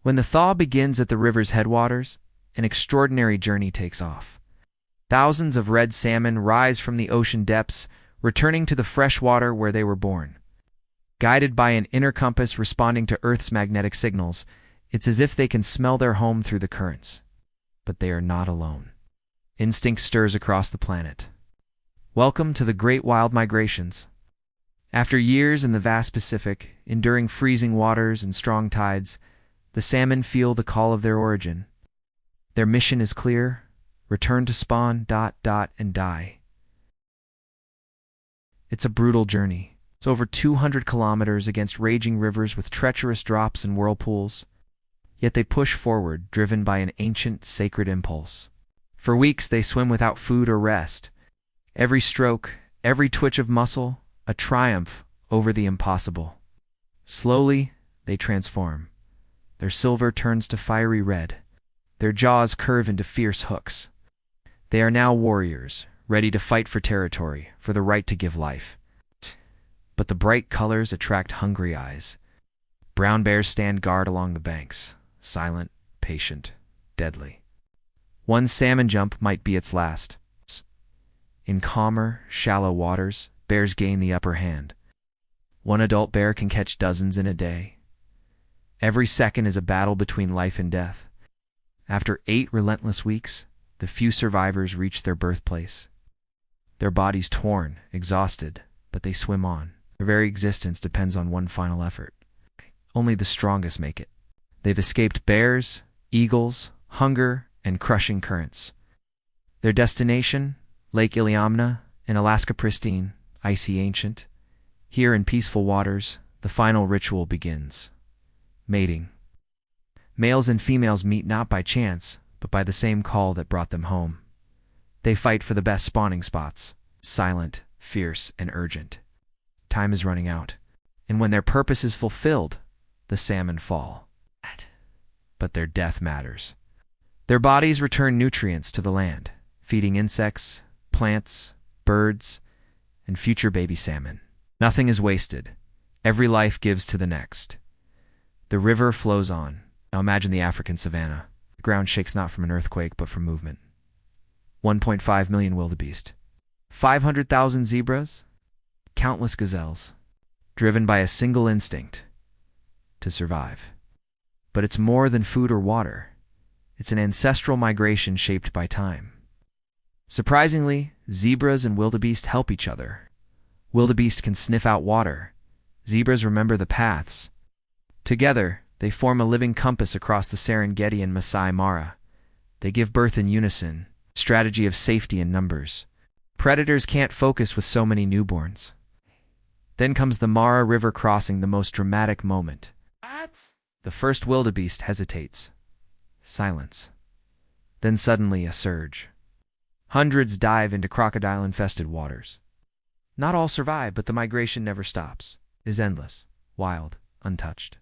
When the thaw begins at the river's headwaters, an extraordinary journey takes off. Thousands of red salmon rise from the ocean depths, returning to the fresh water where they were born. Guided by an inner compass responding to Earth's magnetic signals, it's as if they can smell their home through the currents. But they are not alone. Instinct stirs across the planet. Welcome to the Great Wild Migrations. After years in the vast Pacific, enduring freezing waters and strong tides, the salmon feel the call of their origin. Their mission is clear: return to spawn, and die. It's a brutal journey. It's over 200 kilometers against raging rivers with treacherous drops and whirlpools. Yet they push forward, driven by an ancient, sacred impulse. For weeks they swim without food or rest. Every stroke, every twitch of muscle, a triumph over the impossible. Slowly, they transform. Their silver turns to fiery red. Their jaws curve into fierce hooks. They are now warriors, ready to fight for territory, for the right to give life. But the bright colors attract hungry eyes. Brown bears stand guard along the banks, silent, patient, deadly. One salmon jump might be its last. In calmer, shallow waters, bears gain the upper hand. One adult bear can catch dozens in a day. Every second is a battle between life and death. After 8 relentless weeks, the few survivors reach their birthplace. Their bodies torn, exhausted, but they swim on. Their very existence depends on one final effort. Only the strongest make it. They've escaped bears, eagles, hunger, and crushing currents. Their destination, Lake Iliamna, in Alaska pristine, icy ancient. Here in peaceful waters, the final ritual begins. Mating. Males and females meet not by chance, but by the same call that brought them home. They fight for the best spawning spots, silent, fierce, and urgent. Time is running out, and when their purpose is fulfilled, the salmon fall. But their death matters. Their bodies return nutrients to the land, feeding insects, plants, birds, and future baby salmon. Nothing is wasted. Every life gives to the next. The river flows on. Now imagine the African savanna. The ground shakes not from an earthquake, but from movement. 1.5 million wildebeest. 500,000 zebras. Countless gazelles. Driven by a single instinct: to survive. But it's more than food or water. It's an ancestral migration shaped by time. Surprisingly, zebras and wildebeest help each other. Wildebeest can sniff out water. Zebras remember the paths. Together, they form a living compass across the Serengeti and Masai Mara. They give birth in unison, strategy of safety in numbers. Predators can't focus with so many newborns. Then comes the Mara River crossing, the most dramatic moment. The first wildebeest hesitates. Silence. Then suddenly a surge. Hundreds dive into crocodile-infested waters. Not all survive, but the migration never stops. It is endless, wild, untouched.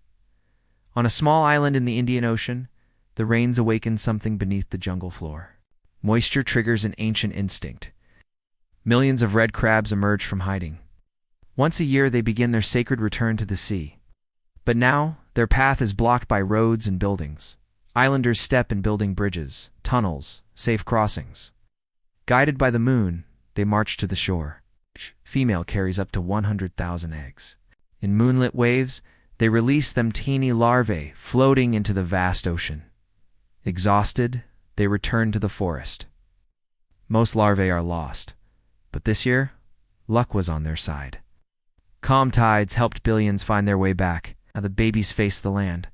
On a small island in the Indian Ocean, the rains awaken something beneath the jungle floor. Moisture triggers an ancient instinct. Millions of red crabs emerge from hiding. Once a year they begin their sacred return to the sea. But now, their path is blocked by roads and buildings. Islanders step in building bridges, tunnels, safe crossings. Guided by the moon, they march to the shore. Each female carries up to 100,000 eggs. In moonlit waves, they release them teeny larvae floating into the vast ocean. Exhausted, they return to the forest. Most larvae are lost, but this year, luck was on their side. Calm tides helped billions find their way back. Now the babies face the land.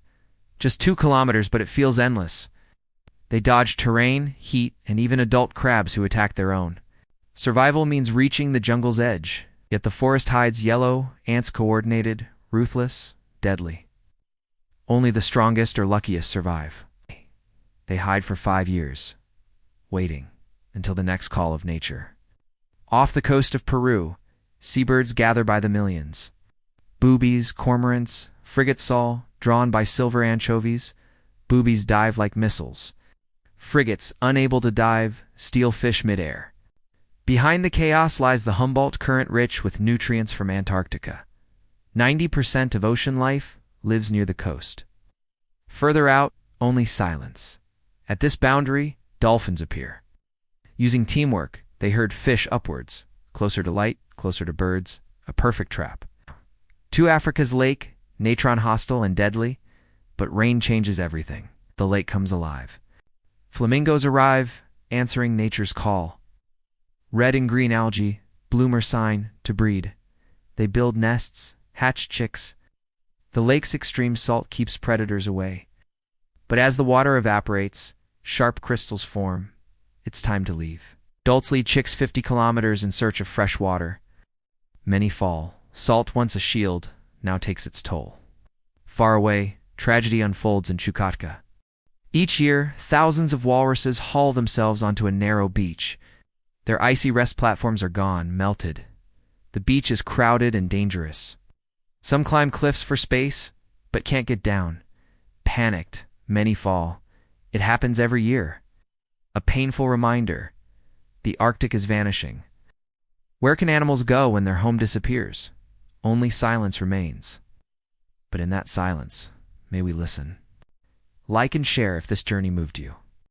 Just 2 kilometers, but it feels endless. They dodge terrain, heat, and even adult crabs who attack their own. Survival means reaching the jungle's edge, yet the forest hides yellow, ants coordinated, ruthless, deadly. Only the strongest or luckiest survive. They hide for 5 years, waiting until the next call of nature. Off the coast of Peru, seabirds gather by the millions. Boobies, cormorants, frigate sole, drawn by silver anchovies. Boobies dive like missiles. Frigates, unable to dive, steal fish midair. Behind the chaos lies the Humboldt Current, rich with nutrients from Antarctica. 90% of ocean life lives near the coast. Further out, only silence. At this boundary, dolphins appear. Using teamwork, they herd fish upwards, closer to light, closer to birds, a perfect trap. To Africa's lake, Natron hostile and deadly, but rain changes everything. The lake comes alive. Flamingos arrive, answering nature's call. Red and green algae, bloomer sign to breed. They build nests, hatch chicks. The lake's extreme salt keeps predators away. But as the water evaporates, sharp crystals form. It's time to leave. Adults lead chicks 50 kilometers in search of fresh water. Many fall. Salt, once a shield, now takes its toll. Far away, tragedy unfolds in Chukotka. Each year, thousands of walruses haul themselves onto a narrow beach. Their icy rest platforms are gone, melted. The beach is crowded and dangerous. Some climb cliffs for space, but can't get down. Panicked, many fall. It happens every year. A painful reminder. The Arctic is vanishing. Where can animals go when their home disappears? Only silence remains. But in that silence, may we listen. Like and share if this journey moved you.